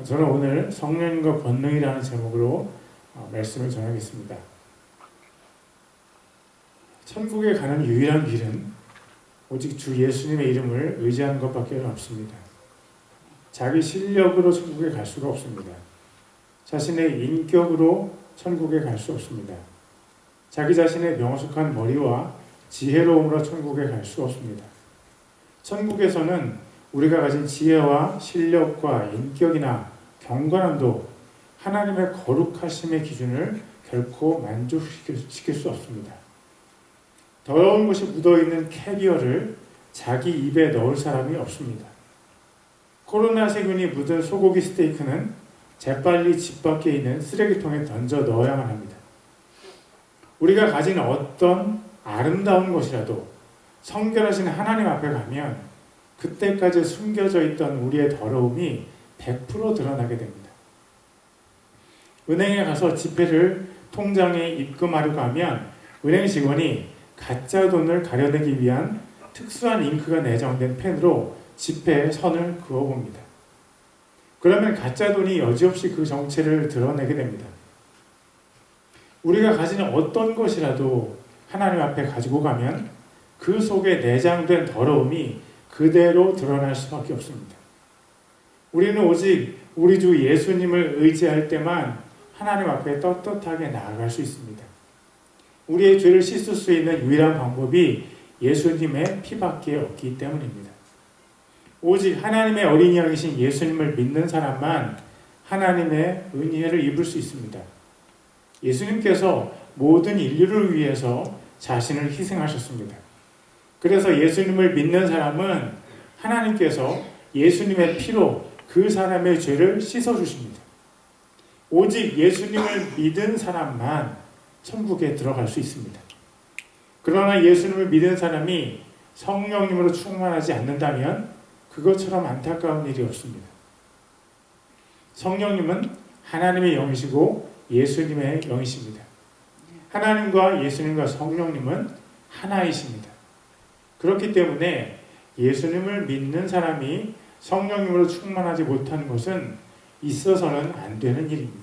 저는 오늘 성령님과 권능이라는 제목으로 말씀을 전하겠습니다. 천국에 가는 유일한 길은 오직 주 예수님의 이름을 의지하는 것밖에 없습니다. 자기 실력으로 천국에 갈 수가 없습니다. 자신의 인격으로 천국에 갈 수 없습니다. 자기 자신의 명숙한 머리와 지혜로움으로 천국에 갈 수 없습니다. 천국에서는 우리가 가진 지혜와 실력과 인격이나 경건함도 하나님의 거룩하심의 기준을 결코 만족시킬 수 없습니다. 더러운 것이 묻어있는 캐비어를 자기 입에 넣을 사람이 없습니다. 코로나 세균이 묻은 소고기 스테이크는 재빨리 집 밖에 있는 쓰레기통에 던져 넣어야만 합니다. 우리가 가진 어떤 아름다운 것이라도 성결하신 하나님 앞에 가면 그때까지 숨겨져 있던 우리의 더러움이 100% 드러나게 됩니다. 은행에 가서 지폐를 통장에 입금하려고 하면 은행 직원이 가짜 돈을 가려내기 위한 특수한 잉크가 내장된 펜으로 지폐에 선을 그어봅니다. 그러면 가짜 돈이 여지없이 그 정체를 드러내게 됩니다. 우리가 가진 어떤 것이라도 하나님 앞에 가지고 가면 그 속에 내장된 더러움이 그대로 드러날 수밖에 없습니다. 우리는 오직 우리 주 예수님을 의지할 때만 하나님 앞에 떳떳하게 나아갈 수 있습니다. 우리의 죄를 씻을 수 있는 유일한 방법이 예수님의 피밖에 없기 때문입니다. 오직 하나님의 어린이 양이신 예수님을 믿는 사람만 하나님의 은혜를 입을 수 있습니다. 예수님께서 모든 인류를 위해서 자신을 희생하셨습니다. 그래서 예수님을 믿는 사람은 하나님께서 예수님의 피로 그 사람의 죄를 씻어주십니다. 오직 예수님을 믿은 사람만 천국에 들어갈 수 있습니다. 그러나 예수님을 믿은 사람이 성령님으로 충만하지 않는다면 그것처럼 안타까운 일이 없습니다. 성령님은 하나님의 영이시고 예수님의 영이십니다. 하나님과 예수님과 성령님은 하나이십니다. 그렇기 때문에 예수님을 믿는 사람이 성령님으로 충만하지 못하는 것은 있어서는 안 되는 일입니다.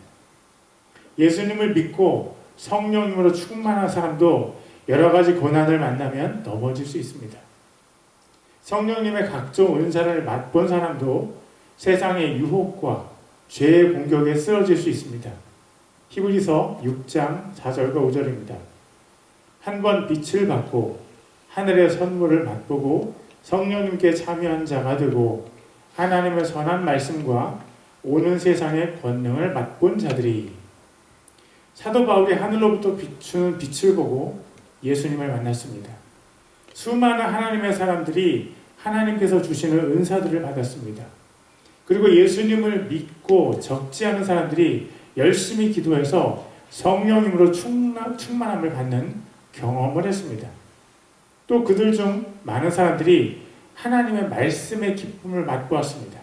예수님을 믿고 성령님으로 충만한 사람도 여러 가지 고난을 만나면 넘어질 수 있습니다. 성령님의 각종 은사를 맛본 사람도 세상의 유혹과 죄의 공격에 쓰러질 수 있습니다. 히브리서 6장 4절과 5절입니다. 한 번 빛을 받고 하늘의 선물을 맛보고 성령님께 참여한 자가 되고 하나님의 선한 말씀과 오는 세상의 권능을 맛본 자들이. 사도 바울이 하늘로부터 비추는 빛을 보고 예수님을 만났습니다. 수많은 하나님의 사람들이 하나님께서 주시는 은사들을 받았습니다. 그리고 예수님을 믿고 적지 않은 사람들이 열심히 기도해서 성령님으로 충만함을 받는 경험을 했습니다. 또 그들 중 많은 사람들이 하나님의 말씀의 기쁨을 맛보았습니다.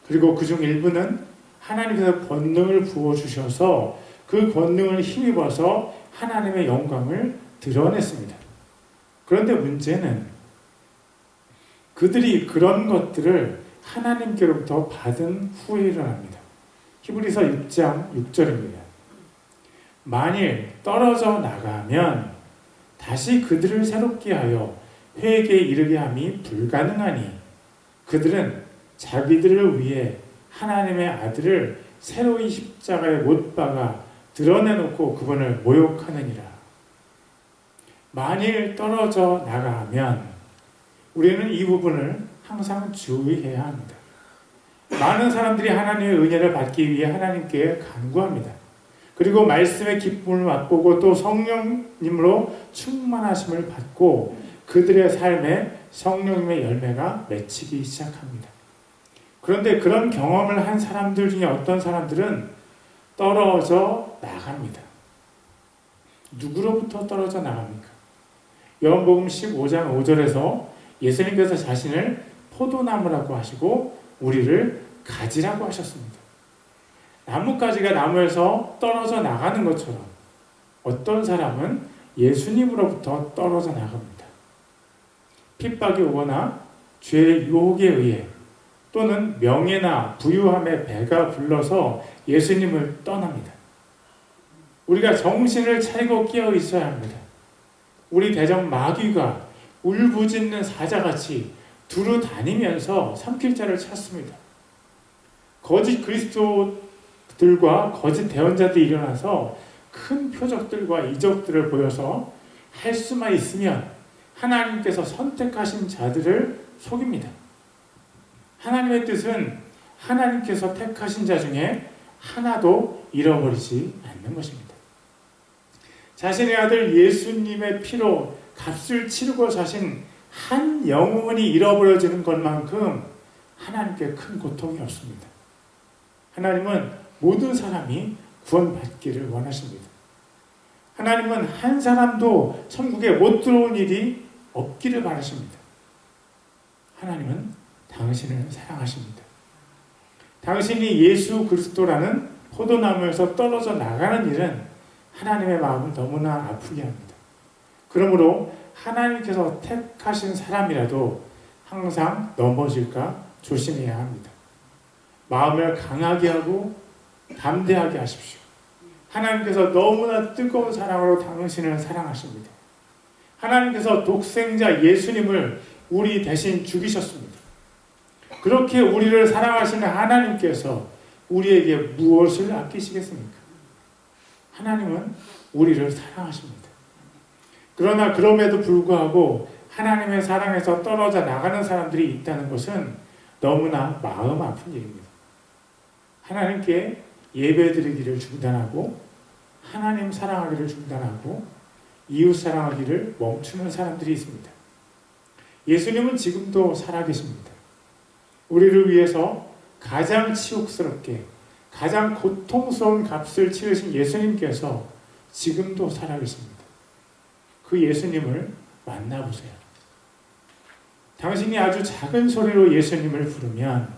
그리고 그중 일부는 하나님께서 권능을 부어주셔서 그 권능을 힘입어서 하나님의 영광을 드러냈습니다. 그런데 문제는 그들이 그런 것들을 하나님께로부터 받은 후에 일어납니다. 히브리서 6장 6절입니다. 만일 떨어져 나가면 다시 그들을 새롭게 하여 회개에 이르게 함이 불가능하니 그들은 자기들을 위해 하나님의 아들을 새로이 십자가에 못 박아 드러내놓고 그분을 모욕하느니라. 만일 떨어져 나가면 우리는 이 부분을 항상 주의해야 합니다. 많은 사람들이 하나님의 은혜를 받기 위해 하나님께 간구합니다. 그리고 말씀의 기쁨을 맛보고 또 성령님으로 충만하심을 받고 그들의 삶에 성령님의 열매가 맺히기 시작합니다. 그런데 그런 경험을 한 사람들 중에 어떤 사람들은 떨어져 나갑니다. 누구로부터 떨어져 나갑니까? 요한복음 15장 5절에서 예수님께서 자신을 포도나무라고 하시고 우리를 가지라고 하셨습니다. 나뭇가지가 나무에서 떨어져 나가는 것처럼 어떤 사람은 예수님으로부터 떨어져 나갑니다. 핍박이 오거나 죄의 유혹에 의해 또는 명예나 부유함의 배가 불러서 예수님을 떠납니다. 우리가 정신을 차리고 깨어 있어야 합니다. 우리 대적 마귀가 울부짖는 사자같이 두루 다니면서 삼킬 자를 찾습니다. 거짓 그리스도들과 거짓 대언자들이 일어나서 큰 표적들과 이적들을 보여서 할 수만 있으면 하나님께서 선택하신 자들을 속입니다. 하나님의 뜻은 하나님께서 택하신 자 중에 하나도 잃어버리지 않는 것입니다. 자신의 아들 예수님의 피로 값을 치르고 사신 한 영혼이 잃어버려지는 것만큼 하나님께 큰 고통이 없습니다. 하나님은 모든 사람이 구원받기를 원하십니다. 하나님은 한 사람도 천국에 못 들어온 일이 없기를 바라십니다. 하나님은 당신을 사랑하십니다. 당신이 예수 그리스도라는 포도나무에서 떨어져 나가는 일은 하나님의 마음을 너무나 아프게 합니다. 그러므로 하나님께서 택하신 사람이라도 항상 넘어질까 조심해야 합니다. 마음을 강하게 하고 담대하게 하십시오. 하나님께서 너무나 뜨거운 사랑으로 당신을 사랑하십니다. 하나님께서 독생자 예수님을 우리 대신 죽이셨습니다. 그렇게 우리를 사랑하시는 하나님께서 우리에게 무엇을 아끼시겠습니까? 하나님은 우리를 사랑하십니다. 그러나 그럼에도 불구하고 하나님의 사랑에서 떨어져 나가는 사람들이 있다는 것은 너무나 마음 아픈 일입니다. 하나님께 예배드리기를 중단하고 하나님 사랑하기를 중단하고 이웃 사랑하기를 멈추는 사람들이 있습니다. 예수님은 지금도 살아계십니다. 우리를 위해서 가장 치욕스럽게 가장 고통스러운 값을 치르신 예수님께서 지금도 살아계십니다. 그 예수님을 만나보세요. 당신이 아주 작은 소리로 예수님을 부르면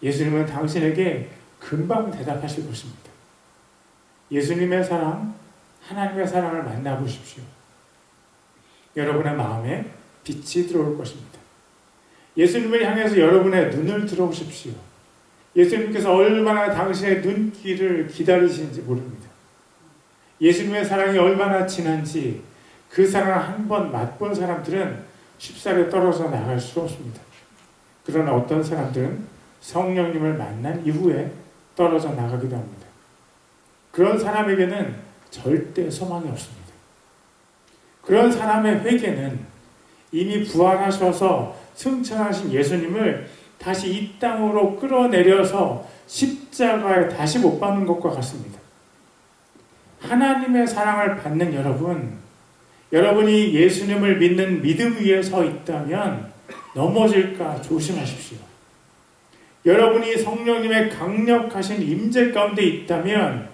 예수님은 당신에게 금방 대답하실 것입니다. 예수님의 사랑, 하나님의 사랑을 만나보십시오. 여러분의 마음에 빛이 들어올 것입니다. 예수님을 향해서 여러분의 눈을 들어오십시오. 예수님께서 얼마나 당신의 눈길을 기다리시는지 모릅니다. 예수님의 사랑이 얼마나 진한지 그 사랑을 한번 맛본 사람들은 쉽사리 떨어져 나갈 수 없습니다. 그러나 어떤 사람들은 성령님을 만난 이후에 떨어져 나가기도 합니다. 그런 사람에게는 절대 소망이 없습니다. 그런 사람의 회개는 이미 부활하셔서 승천하신 예수님을 다시 이 땅으로 끌어내려서 십자가에 다시 못 박는 것과 같습니다. 하나님의 사랑을 받는 여러분, 여러분이 예수님을 믿는 믿음 위에 서 있다면 넘어질까 조심하십시오. 여러분이 성령님의 강력하신 임재 가운데 있다면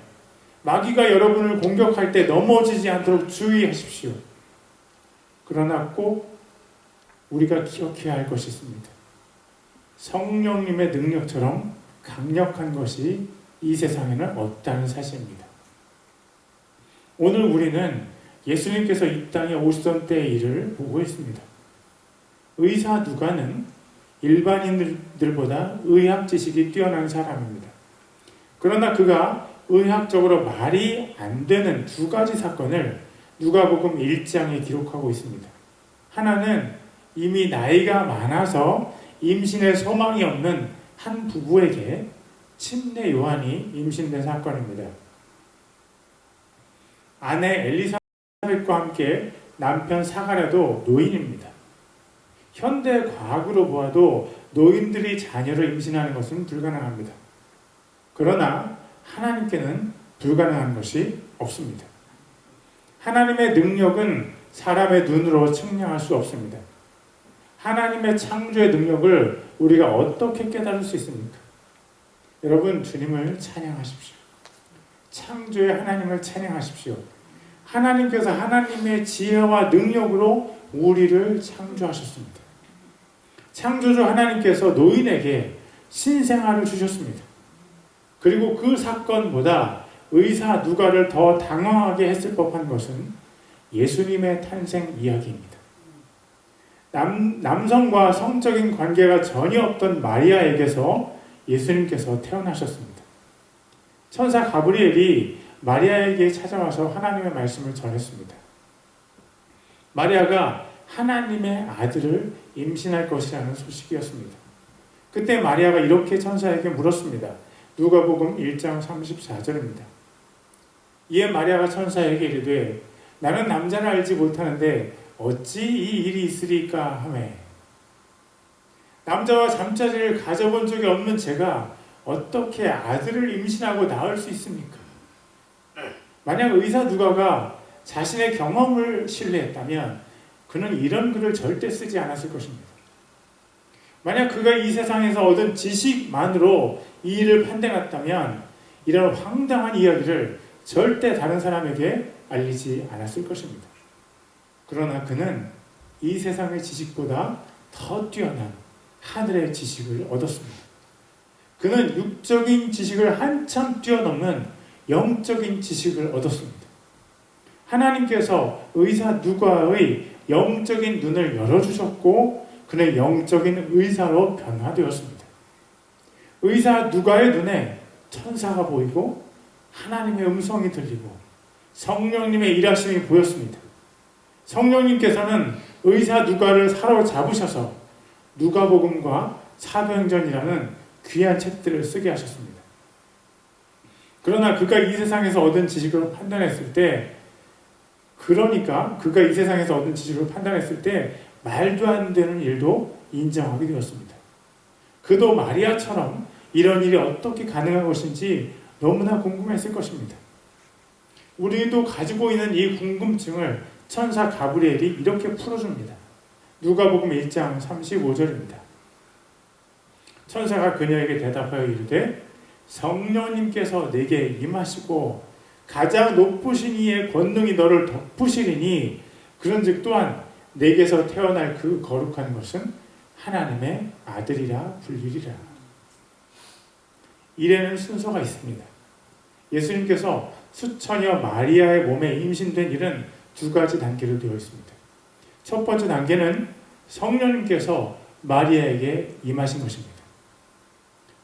마귀가 여러분을 공격할 때 넘어지지 않도록 주의하십시오. 그러나 꼭 우리가 기억해야 할 것이 있습니다. 성령님의 능력처럼 강력한 것이 이 세상에는 없다는 사실입니다. 오늘 우리는 예수님께서 이 땅에 오시던 때의 일을 보고 있습니다. 의사 누가는 일반인들보다 의학 지식이 뛰어난 사람입니다. 그러나 그가 의학적으로 말이 안 되는 두 가지 사건을 누가복음 1장에 기록하고 있습니다. 하나는 이미 나이가 많아서 임신의 소망이 없는 한 부부에게 침례 요한이 임신된 사건입니다. 아내 엘리사벳과 함께 남편 사가랴도 노인입니다. 현대 과학으로 보아도 노인들이 자녀를 임신하는 것은 불가능합니다. 그러나 하나님께는 불가능한 것이 없습니다. 하나님의 능력은 사람의 눈으로 측량할 수 없습니다. 하나님의 창조의 능력을 우리가 어떻게 깨달을 수 있습니까? 여러분, 주님을 찬양하십시오. 창조의 하나님을 찬양하십시오. 하나님께서 하나님의 지혜와 능력으로 우리를 창조하셨습니다. 창조주 하나님께서 노인에게 신생아를 주셨습니다. 그리고 그 사건보다 의사 누가를 더 당황하게 했을 법한 것은 예수님의 탄생 이야기입니다. 남성과 성적인 관계가 전혀 없던 마리아에게서 예수님께서 태어나셨습니다. 천사 가브리엘이 마리아에게 찾아와서 하나님의 말씀을 전했습니다. 마리아가 하나님의 아들을 임신할 것이라는 소식이었습니다. 그때 마리아가 이렇게 천사에게 물었습니다. 누가복음 1장 34절입니다. 이에 마리아가 천사에게 이르되 나는 남자를 알지 못하는데 어찌 이 일이 있으리까 하매 남자와 잠자리를 가져본 적이 없는 제가 어떻게 아들을 임신하고 낳을 수 있습니까? 만약 의사 누가가 자신의 경험을 신뢰했다면 그는 이런 글을 절대 쓰지 않았을 것입니다. 만약 그가 이 세상에서 얻은 지식만으로 이 일을 판단했다면 이런 황당한 이야기를 절대 다른 사람에게 알리지 않았을 것입니다. 그러나 그는 이 세상의 지식보다 더 뛰어난 하늘의 지식을 얻었습니다. 그는 육적인 지식을 한참 뛰어넘는 영적인 지식을 얻었습니다. 하나님께서 의사 누가의 영적인 눈을 열어주셨고 그는 영적인 의사로 변화되었습니다. 의사 누가의 눈에 천사가 보이고 하나님의 음성이 들리고 성령님의 일하심이 보였습니다. 성령님께서는 의사 누가를 사로잡으셔서 누가복음과 사도행전이라는 귀한 책들을 쓰게 하셨습니다. 그러나 그가 이 세상에서 얻은 지식을 판단했을 때 말도 안 되는 일도 인정하게 되었습니다. 그도 마리아처럼 이런 일이 어떻게 가능한 것인지 너무나 궁금했을 것입니다. 우리도 가지고 있는 이 궁금증을 천사 가브리엘이 이렇게 풀어줍니다. 누가복음 1장 35절입니다. 천사가 그녀에게 대답하여 이르되 성령님께서 내게 임하시고 가장 높으신 이의 권능이 너를 덮으시리니 그런즉 또한 내게서 태어날 그 거룩한 것은 하나님의 아들이라 불리리라. 일에는 순서가 있습니다. 예수님께서 수처녀 마리아의 몸에 임신된 일은 두 가지 단계로 되어 있습니다. 첫 번째 단계는 성령님께서 마리아에게 임하신 것입니다.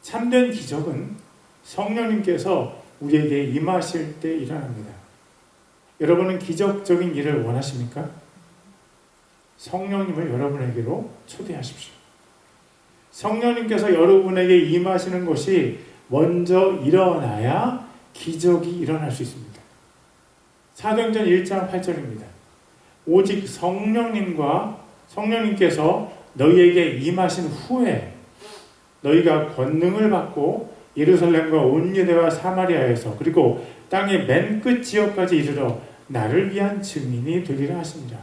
참된 기적은 성령님께서 우리에게 임하실 때 일어납니다. 여러분은 기적적인 일을 원하십니까? 성령님을 여러분에게로 초대하십시오. 성령님께서 여러분에게 임하시는 것이 먼저 일어나야 기적이 일어날 수 있습니다. 사도행전 1장 8절입니다. 오직 성령님께서 너희에게 임하신 후에 너희가 권능을 받고 예루살렘과 온 유대와 사마리아에서 그리고 땅의 맨 끝 지역까지 이르러 나를 위한 증인이 되리라 하시니라.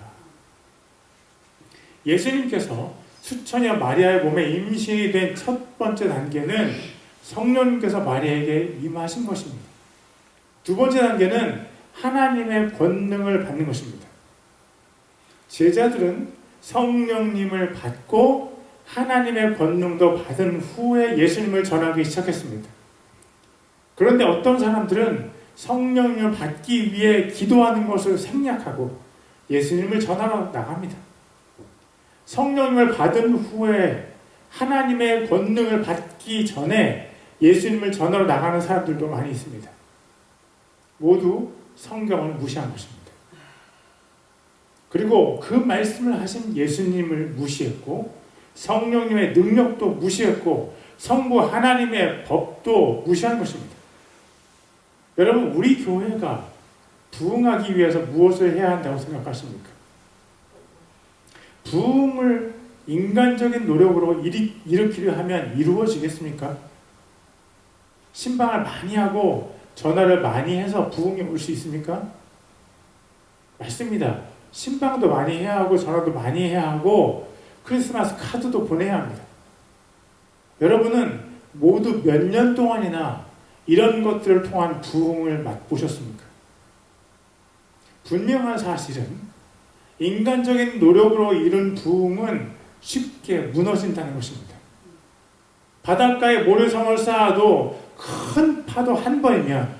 예수님께서 수처녀 마리아의 몸에 임신이 된 첫 번째 단계는 성령님께서 마리아에게 임하신 것입니다. 두 번째 단계는 하나님의 권능을 받는 것입니다. 제자들은 성령님을 받고 하나님의 권능도 받은 후에 예수님을 전하기 시작했습니다. 그런데 어떤 사람들은 성령님을 받기 위해 기도하는 것을 생략하고 예수님을 전하러 나갑니다. 성령님을 받은 후에 하나님의 권능을 받기 전에 예수님을 전하러 나가는 사람들도 많이 있습니다. 모두 성경을 무시한 것입니다. 그리고 그 말씀을 하신 예수님을 무시했고 성령님의 능력도 무시했고 성부 하나님의 법도 무시한 것입니다. 여러분, 우리 교회가 부흥하기 위해서 무엇을 해야 한다고 생각하십니까? 부흥을 인간적인 노력으로 일으키려 하면 이루어지겠습니까? 신방을 많이 하고 전화를 많이 해서 부흥이 올 수 있습니까? 맞습니다. 신방도 많이 해야 하고 전화도 많이 해야 하고 크리스마스 카드도 보내야 합니다. 여러분은 모두 몇 년 동안이나 이런 것들을 통한 부흥을 맛보셨습니까? 분명한 사실은 인간적인 노력으로 이룬 부흥은 쉽게 무너진다는 것입니다. 바닷가에 모래성을 쌓아도 큰 파도 한 번이면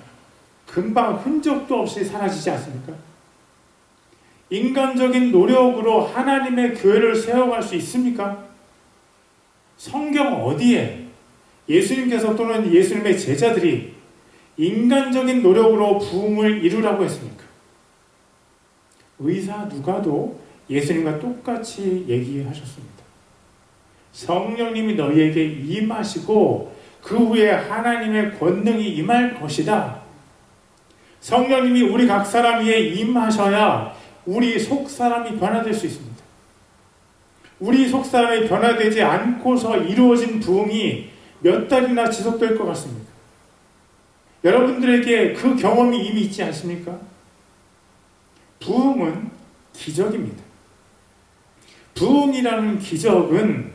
금방 흔적도 없이 사라지지 않습니까? 인간적인 노력으로 하나님의 교회를 세워갈 수 있습니까? 성경 어디에 예수님께서 또는 예수님의 제자들이 인간적인 노력으로 부흥을 이루라고 했습니까? 의사 누가도 예수님과 똑같이 얘기하셨습니다. 성령님이 너희에게 임하시고 그 후에 하나님의 권능이 임할 것이다. 성령님이 우리 각 사람 위에 임하셔야 우리 속사람이 변화될 수 있습니다. 우리 속사람이 변화되지 않고서 이루어진 부흥이 몇 달이나 지속될 것 같습니까? 여러분들에게 그 경험이 이미 있지 않습니까? 부흥은 기적입니다. 부흥이라는 기적은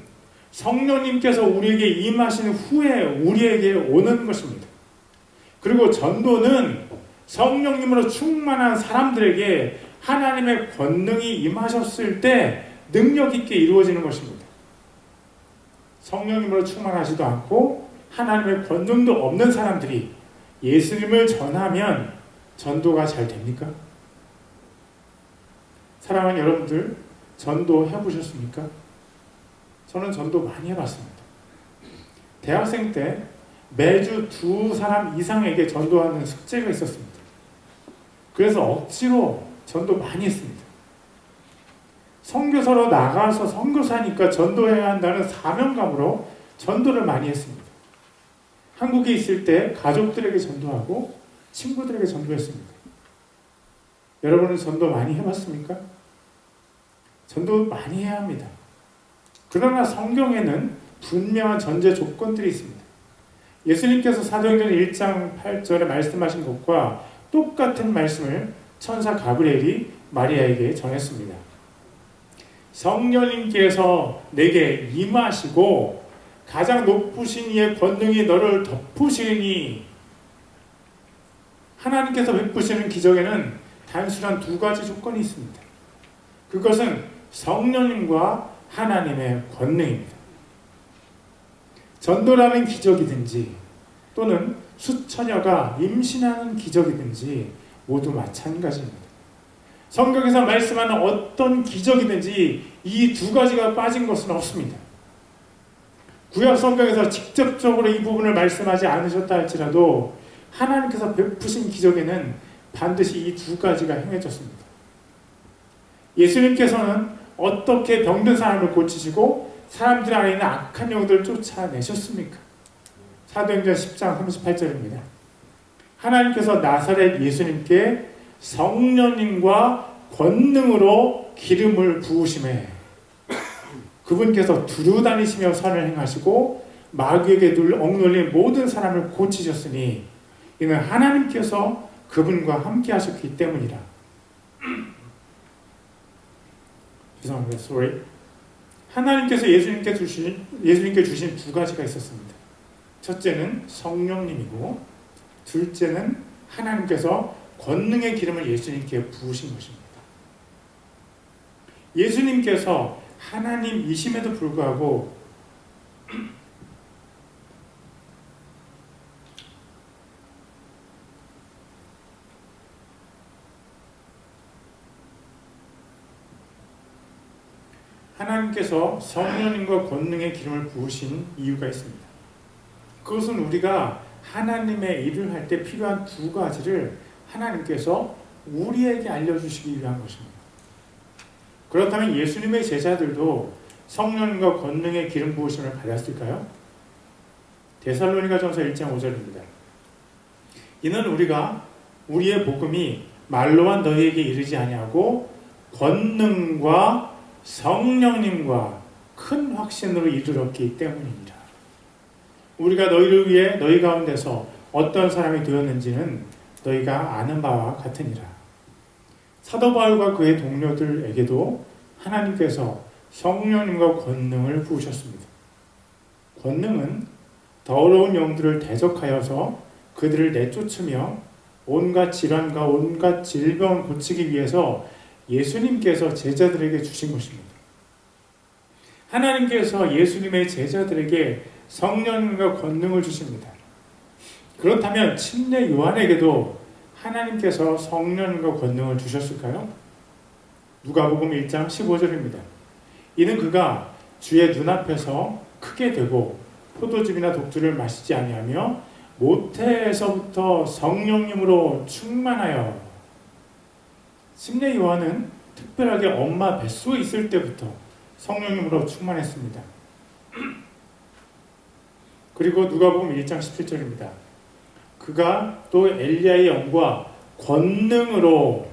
성령님께서 우리에게 임하신 후에 우리에게 오는 것입니다. 그리고 전도는 성령님으로 충만한 사람들에게 하나님의 권능이 임하셨을 때 능력 있게 이루어지는 것입니다. 성령님으로 충만하지도 않고 하나님의 권능도 없는 사람들이 예수님을 전하면 전도가 잘 됩니까? 사랑하는 여러분들, 전도 해보셨습니까? 저는 전도 많이 해봤습니다. 대학생 때 매주 2사람 이상에게 전도하는 숙제가 있었습니다. 그래서 억지로 전도 많이 했습니다. 선교사로 나가서 선교사니까 전도해야 한다는 사명감으로 전도를 많이 했습니다. 한국에 있을 때 가족들에게 전도하고 친구들에게 전도했습니다. 여러분은 전도 많이 해봤습니까? 전도 많이 해야 합니다. 그러나 성경에는 분명한 전제 조건들이 있습니다. 예수님께서 사도행전 1장 8절에 말씀하신 것과 똑같은 말씀을 천사 가브리엘이 마리아에게 전했습니다. 성령님께서 내게 임하시고 가장 높으신 이의 권능이 너를 덮으시니, 하나님께서 베푸시는 기적에는 단순한 2가지 조건이 있습니다. 그것은 성령님과 하나님의 권능입니다. 전도라는 기적이든지 또는 수처녀가 임신하는 기적이든지 모두 마찬가지입니다. 성경에서 말씀하는 어떤 기적이든지 이 2가지가 빠진 것은 없습니다. 구약 성경에서 직접적으로 이 부분을 말씀하지 않으셨다 할지라도 하나님께서 베푸신 기적에는 반드시 이 2가지가 행해졌습니다. 예수님께서는 어떻게 병든 사람을 고치시고 사람들 안에 있는 악한 영들을 쫓아내셨습니까? 사도행전 10장 38절입니다. 하나님께서 나사렛 예수님께 성령님과 권능으로 기름을 부으심에 그분께서 두루 다니시며 선을 행하시고 마귀에게 억눌린 모든 사람을 고치셨으니 이는 하나님께서 그분과 함께 하셨기 때문이라. 죄송합니다. sorry. 하나님께서 예수님께 주신 2가지가 있었습니다. 첫째는 성령님이고 둘째는 하나님께서 권능의 기름을 예수님께 부으신 것입니다. 예수님께서 하나님이심에도 불구하고 하나님께서 성령님과 권능의 기름을 부으신 이유가 있습니다. 그것은 우리가 하나님의 일을 할 때 필요한 2가지를 하나님께서 우리에게 알려주시기 위한 것입니다. 그렇다면 예수님의 제자들도 성령님과 권능의 기름 부으심을 받았을까요? 데살로니가전서 1장 5절입니다. 이는 우리가 우리의 복음이 말로만 너희에게 이르지 아니하고 권능과 성령님과 큰 확신으로 이르렀기 때문입니다. 우리가 너희를 위해 너희 가운데서 어떤 사람이 되었는지는 너희가 아는 바와 같으니라. 사도 바울과 그의 동료들에게도 하나님께서 성령님과 권능을 부으셨습니다. 권능은 더러운 영들을 대적하여서 그들을 내쫓으며 온갖 질환과 온갖 질병을 고치기 위해서 예수님께서 제자들에게 주신 것입니다. 하나님께서 예수님의 제자들에게 성령님과 권능을 주십니다. 그렇다면 침례 요한에게도 하나님께서 성령님과 권능을 주셨을까요? 누가복음 1장 15절입니다. 이는 그가 주의 눈앞에서 크게 되고 포도즙이나 독주를 마시지 아니하며 모태에서부터 성령님으로 충만하여. 침례 요한은 특별하게 엄마 뱃속에 있을 때부터 성령님으로 충만했습니다. 그리고 누가복음 1장 17절입니다. 그가 또 엘리야의 영과 권능으로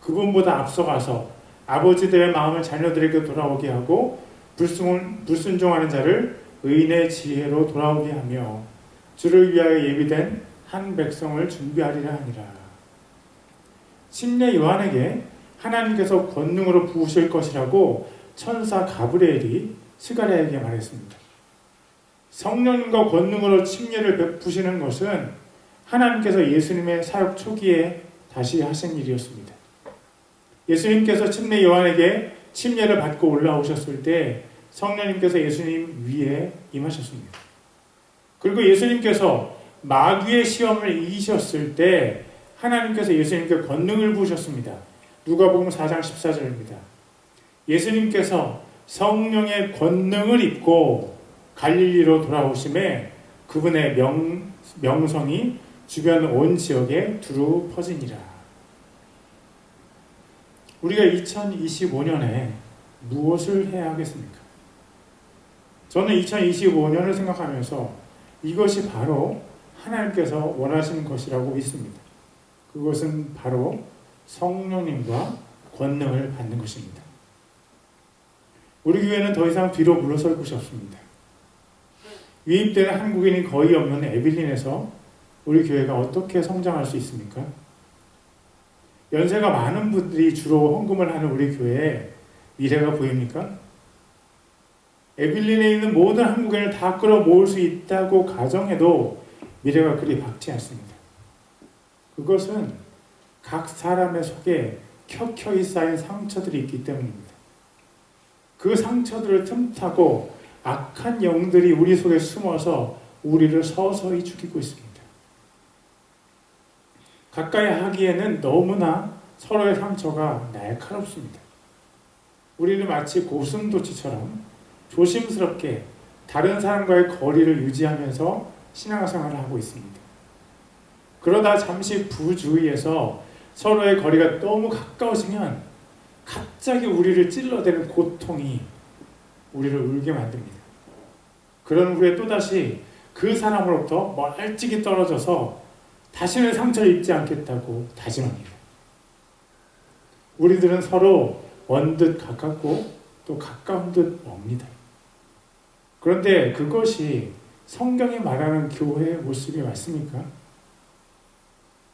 그분보다 앞서가서 아버지들의 마음을 자녀들에게 돌아오게 하고 불순종하는 자를 의인의 지혜로 돌아오게 하며 주를 위하여 예비된 한 백성을 준비하리라 하니라. 침례 요한에게 하나님께서 권능으로 부으실 것이라고 천사 가브리엘이 스가랴에게 말했습니다. 성령님과 권능으로 침례를 베푸시는 것은 하나님께서 예수님의 사역 초기에 다시 하신 일이었습니다. 예수님께서 침례 요한에게 침례를 받고 올라오셨을 때 성령님께서 예수님 위에 임하셨습니다. 그리고 예수님께서 마귀의 시험을 이기셨을 때 하나님께서 예수님께 권능을 부으셨습니다. 누가복음 4장 14절입니다. 예수님께서 성령의 권능을 입고 갈릴리로 돌아오심에 그분의 명성이 주변 온 지역에 두루 퍼지니라. 우리가 2025년에 무엇을 해야 하겠습니까? 저는 2025년을 생각하면서 이것이 바로 하나님께서 원하시는 것이라고 믿습니다. 그것은 바로 성령님과 권능을 받는 것입니다. 우리 교회는 더 이상 뒤로 물러설 곳이 없습니다. 유입되는 한국인이 거의 없는 에빌린에서 우리 교회가 어떻게 성장할 수 있습니까? 연세가 많은 분들이 주로 헌금을 하는 우리 교회에 미래가 보입니까? 에빌린에 있는 모든 한국인을 다 끌어모을 수 있다고 가정해도 미래가 그리 밝지 않습니다. 그것은 각 사람의 속에 켜켜이 쌓인 상처들이 있기 때문입니다. 그 상처들을 틈타고 악한 영들이 우리 속에 숨어서 우리를 서서히 죽이고 있습니다. 가까이 하기에는 너무나 서로의 상처가 날카롭습니다. 우리는 마치 고슴도치처럼 조심스럽게 다른 사람과의 거리를 유지하면서 신앙생활을 하고 있습니다. 그러다 잠시 부주의해서 서로의 거리가 너무 가까워지면 갑자기 우리를 찔러대는 고통이 우리를 울게 만듭니다. 그런 후에 또다시 그 사람으로부터 멀찍이 떨어져서 다시는 상처를 입지 않겠다고 다짐합니다. 우리들은 서로 먼 듯 가깝고 또 가까운 듯 멉니다. 그런데 그것이 성경이 말하는 교회의 모습이 맞습니까?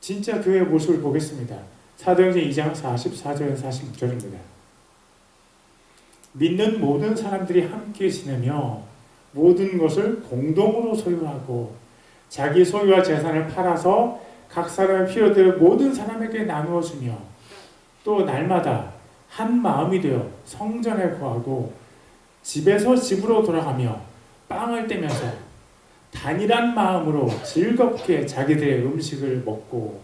진짜 교회의 모습을 보겠습니다. 사도행전 2장 44절 46절입니다. 믿는 모든 사람들이 함께 지내며 모든 것을 공동으로 소유하고 자기 소유와 재산을 팔아서 각 사람의 필요대로 모든 사람에게 나누어 주며 또 날마다 한 마음이 되어 성전에 거하고 집에서 집으로 돌아가며 빵을 떼면서 단일한 마음으로 즐겁게 자기들의 음식을 먹고.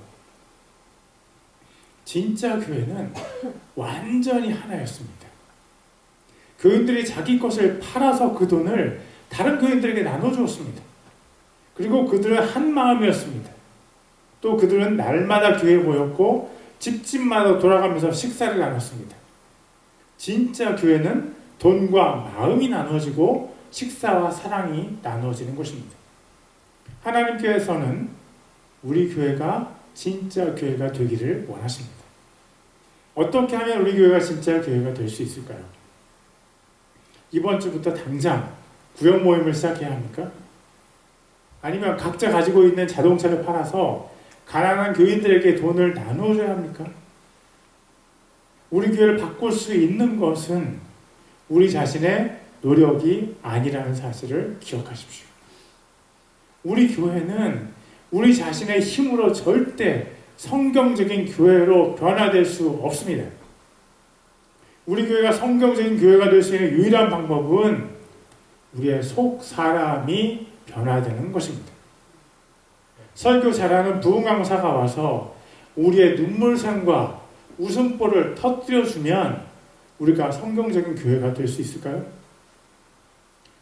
진짜 교회는 완전히 하나였습니다. 교인들이 자기 것을 팔아서 그 돈을 다른 교인들에게 나눠주었습니다. 그리고 그들은 한 마음이었습니다. 또 그들은 날마다 교회에 모였고 집집마다 돌아가면서 식사를 나눴습니다. 진짜 교회는 돈과 마음이 나눠지고 식사와 사랑이 나눠지는 것입니다. 하나님께서는 우리 교회가 진짜 교회가 되기를 원하십니다. 어떻게 하면 우리 교회가 진짜 교회가 될 수 있을까요? 이번 주부터 당장 구역 모임을 시작해야 합니까? 아니면 각자 가지고 있는 자동차를 팔아서 가난한 교인들에게 돈을 나눠줘야 합니까? 우리 교회를 바꿀 수 있는 것은 우리 자신의 노력이 아니라는 사실을 기억하십시오. 우리 교회는 우리 자신의 힘으로 절대 성경적인 교회로 변화될 수 없습니다. 우리 교회가 성경적인 교회가 될 수 있는 유일한 방법은 우리의 속 사람이 변화되는 것입니다. 설교 잘하는 부흥 강사가 와서 우리의 눈물샘과 웃음보를 터뜨려주면 우리가 성경적인 교회가 될 수 있을까요?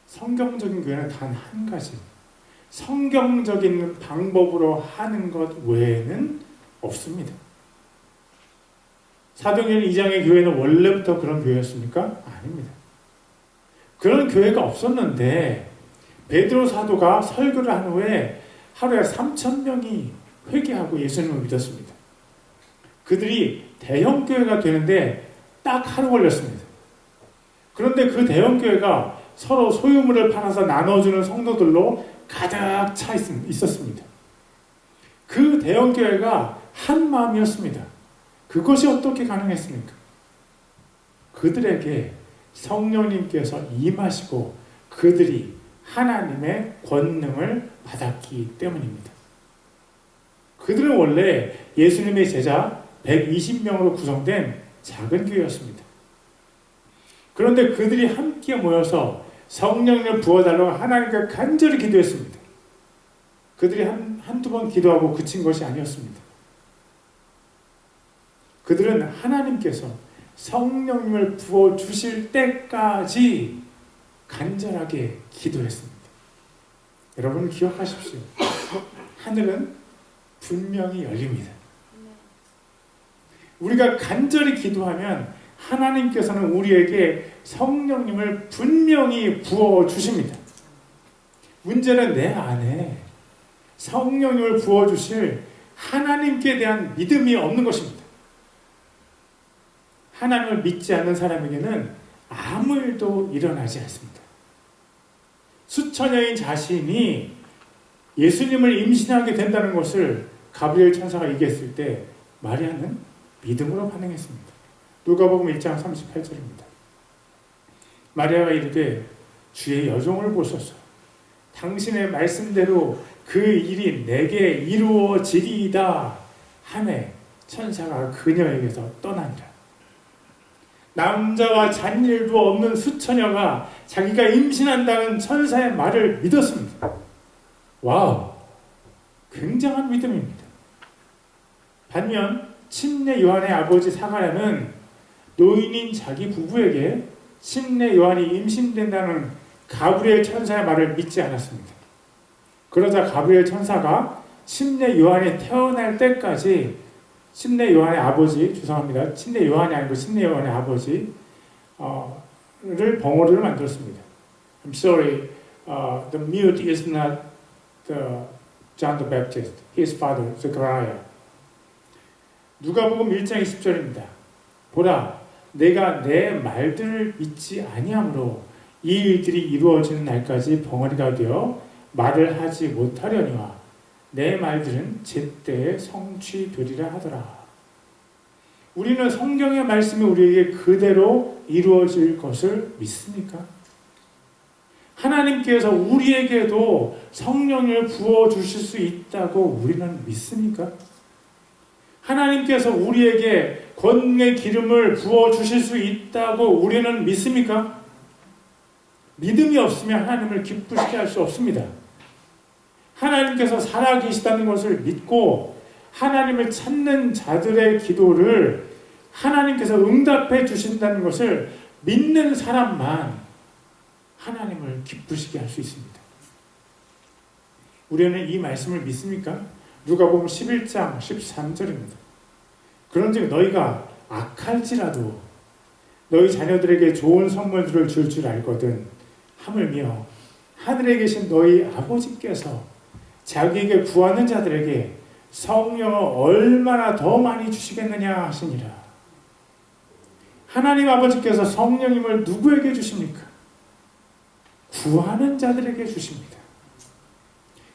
성경적인 교회는 단 한 가지, 성경적인 방법으로 하는 것 외에는 없습니다. 사도행전 2장의 교회는 원래부터 그런 교회였습니까? 아닙니다. 그런 교회가 없었는데 베드로 사도가 설교를 한 후에 하루에 3,000명이 회개하고 예수님을 믿었습니다. 그들이 대형 교회가 되는데 딱 하루 걸렸습니다. 그런데 그 대형 교회가 서로 소유물을 팔아서 나눠주는 성도들로 가득 차 있었습니다. 그 대형 교회가 한 마음이었습니다. 그것이 어떻게 가능했습니까? 그들에게 성령님께서 임하시고 그들이 하나님의 권능을 받았기 때문입니다. 그들은 원래 예수님의 제자 120명으로 구성된 작은 교회였습니다. 그런데 그들이 함께 모여서 성령을 부어달라고 하나님께 간절히 기도했습니다. 그들이 한두 번 기도하고 그친 것이 아니었습니다. 그들은 하나님께서 성령님을 부어주실 때까지 간절하게 기도했습니다. 여러분 기억하십시오. 하늘은 분명히 열립니다. 우리가 간절히 기도하면 하나님께서는 우리에게 성령님을 분명히 부어주십니다. 문제는 내 안에 성령님을 부어주실 하나님께 대한 믿음이 없는 것입니다. 하나님을 믿지 않는 사람에게는 아무 일도 일어나지 않습니다. 수천여인 자신이 예수님을 임신하게 된다는 것을 가브리엘 천사가 얘기했을 때 마리아는 믿음으로 반응했습니다. 누가복음 1장 38절입니다. 마리아가 이르되 주의 여종을 보소서 당신의 말씀대로 그 일이 내게 이루어지리이다 하매 천사가 그녀에게서 떠나니라. 남자와 잔일도 없는 수처녀가 자기가 임신한다는 천사의 말을 믿었습니다. 와우, 굉장한 믿음입니다. 반면 침례 요한의 아버지 사가랴는 노인인 자기 부부에게 침례 요한이 임신된다는 가브리엘 천사의 말을 믿지 않았습니다. 그러자 가브리엘 천사가 침례 요한이 태어날 때까지 침례 요한의 아버지, 죄송합니다. 침례 요한이 아니고 침례 요한의 아버지 를 벙어리를 만들었습니다. I'm sorry, the mute is not the John the Baptist. His father, Zechariah. 누가복음 1장 20절입니다. 보라, 내가 내 말들을 믿지 아니하므로 이 일들이 이루어지는 날까지 벙어리가 되어 말을 하지 못하려니와 내 말들은 제때에 성취되리라 하더라. 우리는 성경의 말씀이 우리에게 그대로 이루어질 것을 믿습니까? 하나님께서 우리에게도 성령을 부어주실 수 있다고 우리는 믿습니까? 하나님께서 우리에게 권능의 기름을 부어주실 수 있다고 우리는 믿습니까? 믿음이 없으면 하나님을 기쁘시게 할 수 없습니다. 하나님께서 살아계시다는 것을 믿고 하나님을 찾는 자들의 기도를 하나님께서 응답해 주신다는 것을 믿는 사람만 하나님을 기쁘시게 할 수 있습니다. 우리는 이 말씀을 믿습니까? 누가복음 11장 13절입니다. 그런즉 너희가 악할지라도 너희 자녀들에게 좋은 선물들을 줄 알거든 하물며 하늘에 계신 너희 아버지께서 자기에게 구하는 자들에게 성령을 얼마나 더 많이 주시겠느냐 하시니라. 하나님 아버지께서 성령님을 누구에게 주십니까? 구하는 자들에게 주십니다.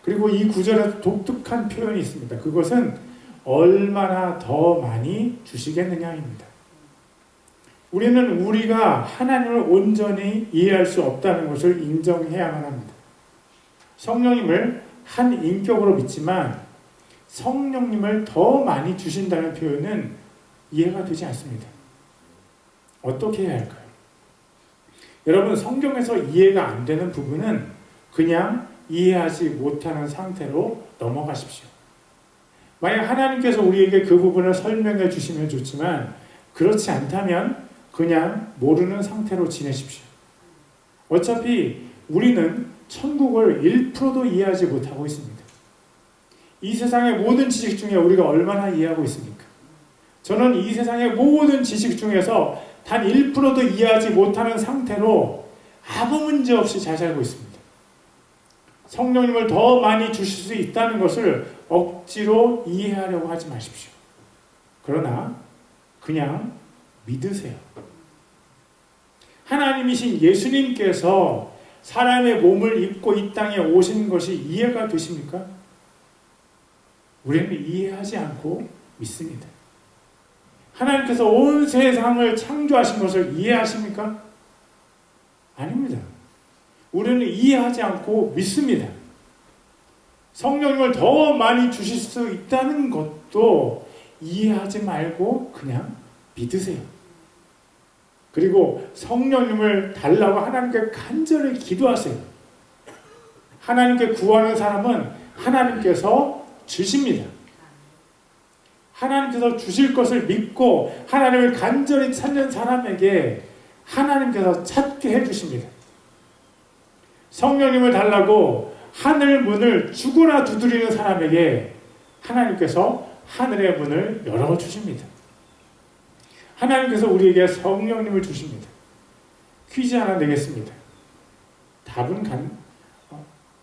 그리고 이 구절에 독특한 표현이 있습니다. 그것은 얼마나 더 많이 주시겠느냐입니다. 우리는 우리가 하나님을 온전히 이해할 수 없다는 것을 인정해야만 합니다. 성령님을 한 인격으로 믿지만 성령님을 더 많이 주신다는 표현은 이해가 되지 않습니다. 어떻게 해야 할까요? 여러분, 성경에서 이해가 안 되는 부분은 그냥 이해하지 못하는 상태로 넘어가십시오. 만약 하나님께서 우리에게 그 부분을 설명해 주시면 좋지만 그렇지 않다면 그냥 모르는 상태로 지내십시오. 어차피 우리는 천국을 1%도 이해하지 못하고 있습니다. 이 세상의 모든 지식 중에 우리가 얼마나 이해하고 있습니까? 저는 이 세상의 모든 지식 중에서 단 1%도 이해하지 못하는 상태로 아무 문제 없이 잘 살고 있습니다. 성령님을 더 많이 주실 수 있다는 것을 억지로 이해하려고 하지 마십시오. 그러나 그냥 믿으세요. 하나님이신 예수님께서 사람의 몸을 입고 이 땅에 오신 것이 이해가 되십니까? 우리는 이해하지 않고 믿습니다. 하나님께서 온 세상을 창조하신 것을 이해하십니까? 아닙니다. 우리는 이해하지 않고 믿습니다. 성령님을 더 많이 주실 수 있다는 것도 이해하지 말고 그냥 믿으세요. 그리고 성령님을 달라고 하나님께 간절히 기도하세요. 하나님께 구하는 사람은 하나님께서 주십니다. 하나님께서 주실 것을 믿고 하나님을 간절히 찾는 사람에게 하나님께서 찾게 해주십니다. 성령님을 달라고 하늘 문을 죽으나 두드리는 사람에게 하나님께서 하늘의 문을 열어주십니다. 하나님께서 우리에게 성령님을 주십니다. 퀴즈 하나 내겠습니다. 답은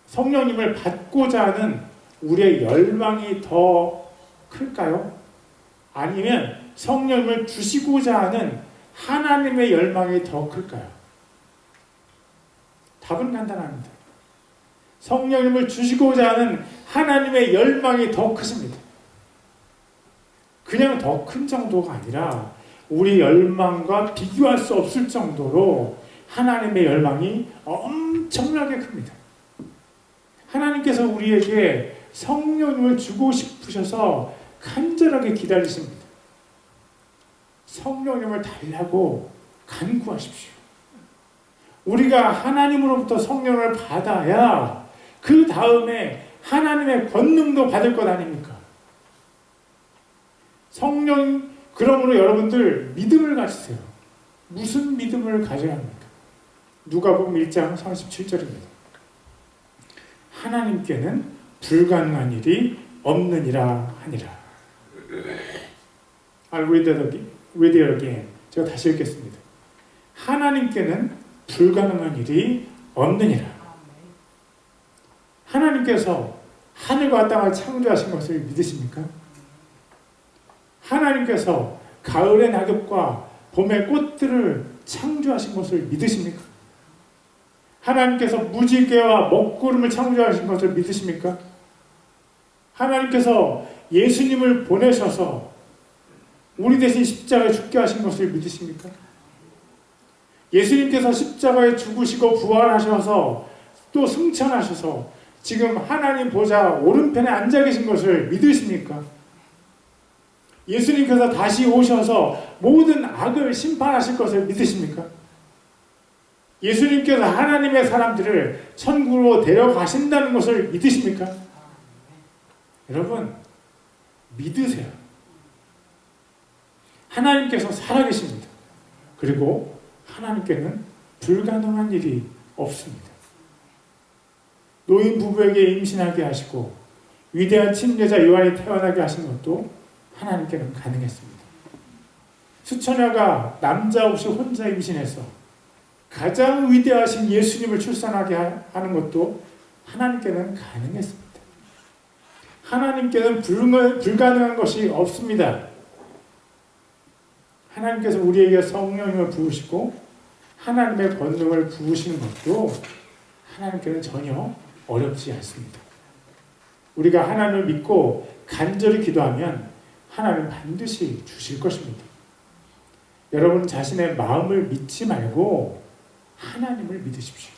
성령님을 받고자 하는 우리의 열망이 더 클까요? 아니면 성령님을 주시고자 하는 하나님의 열망이 더 클까요? 답은 간단합니다. 성령님을 주시고자 하는 하나님의 열망이 더 크십니다. 그냥 더 큰 정도가 아니라 우리 열망과 비교할 수 없을 정도로 하나님의 열망이 엄청나게 큽니다. 하나님께서 우리에게 성령님을 주고 싶으셔서 간절하게 기다리십니다. 성령님을 달라고 간구하십시오. 우리가 하나님으로부터 성령을 받아야 그 다음에 하나님의 권능도 받을 것 아닙니까? 그러므로 여러분들 믿음을 가지세요. 무슨 믿음을 가져야 합니까? 누가복음 1장 37절입니다. 하나님께는 불가능한 일이 없느니라 하니라. I'll read it again. 제가 다시 읽겠습니다. 하나님께는 불가능한 일이 없느니라. 하나님께서 하늘과 땅을 창조하신 것을 믿으십니까? 하나님께서 가을의 낙엽과 봄의 꽃들을 창조하신 것을 믿으십니까? 하나님께서 무지개와 먹구름을 창조하신 것을 믿으십니까? 하나님께서 예수님을 보내셔서 우리 대신 십자가에 죽게 하신 것을 믿으십니까? 예수님께서 십자가에 죽으시고 부활하셔서 또 승천하셔서 지금 하나님 보좌 오른편에 앉아 계신 것을 믿으십니까? 예수님께서 다시 오셔서 모든 악을 심판하실 것을 믿으십니까? 예수님께서 하나님의 사람들을 천국으로 데려가신다는 것을 믿으십니까? 여러분, 믿으세요. 하나님께서 살아계십니다. 그리고 하나님께는 불가능한 일이 없습니다. 노인 부부에게 임신하게 하시고 위대한 침례자 요한이 태어나게 하신 것도 하나님께는 가능했습니다. 수처녀가 남자 없이 혼자 임신해서 가장 위대하신 예수님을 출산하게 하는 것도 하나님께는 가능했습니다. 하나님께는 불가능한 것이 없습니다. 하나님께서 우리에게 성령을 부으시고 하나님의 권능을 부으시는 것도 하나님께는 전혀 어렵지 않습니다. 우리가 하나님을 믿고 간절히 기도하면 하나님 반드시 주실 것입니다. 여러분 자신의 마음을 믿지 말고 하나님을 믿으십시오.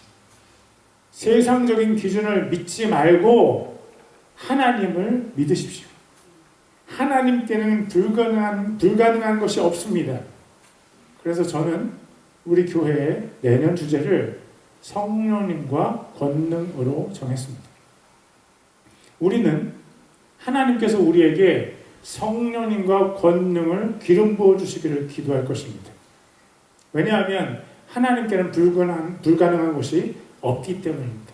세상적인 기준을 믿지 말고 하나님을 믿으십시오. 하나님께는 불가능한 것이 없습니다. 그래서 저는 우리 교회의 내년 주제를 성령님과 권능으로 정했습니다. 우리는 하나님께서 우리에게 성령님과 권능을 기름 부어 주시기를 기도할 것입니다. 왜냐하면 하나님께는 불가능한 것이 없기 때문입니다.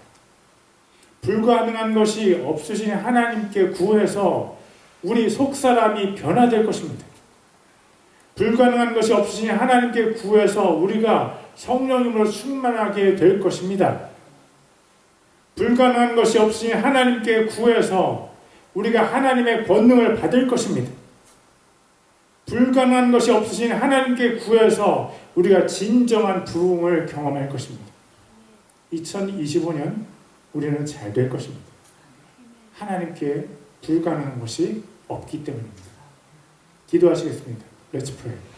불가능한 것이 없으신 하나님께 구해서 우리 속사람이 변화될 것입니다. 불가능한 것이 없으신 하나님께 구해서 우리가 성령님으로 충만하게 될 것입니다. 불가능한 것이 없으신 하나님께 구해서 우리가 하나님의 권능을 받을 것입니다. 불가능한 것이 없으신 하나님께 구해서 우리가 진정한 부흥을 경험할 것입니다. 2025년 우리는 잘 될 것입니다. 하나님께 불가능한 것이 없기 때문입니다. 기도하시겠습니다. Let's pray.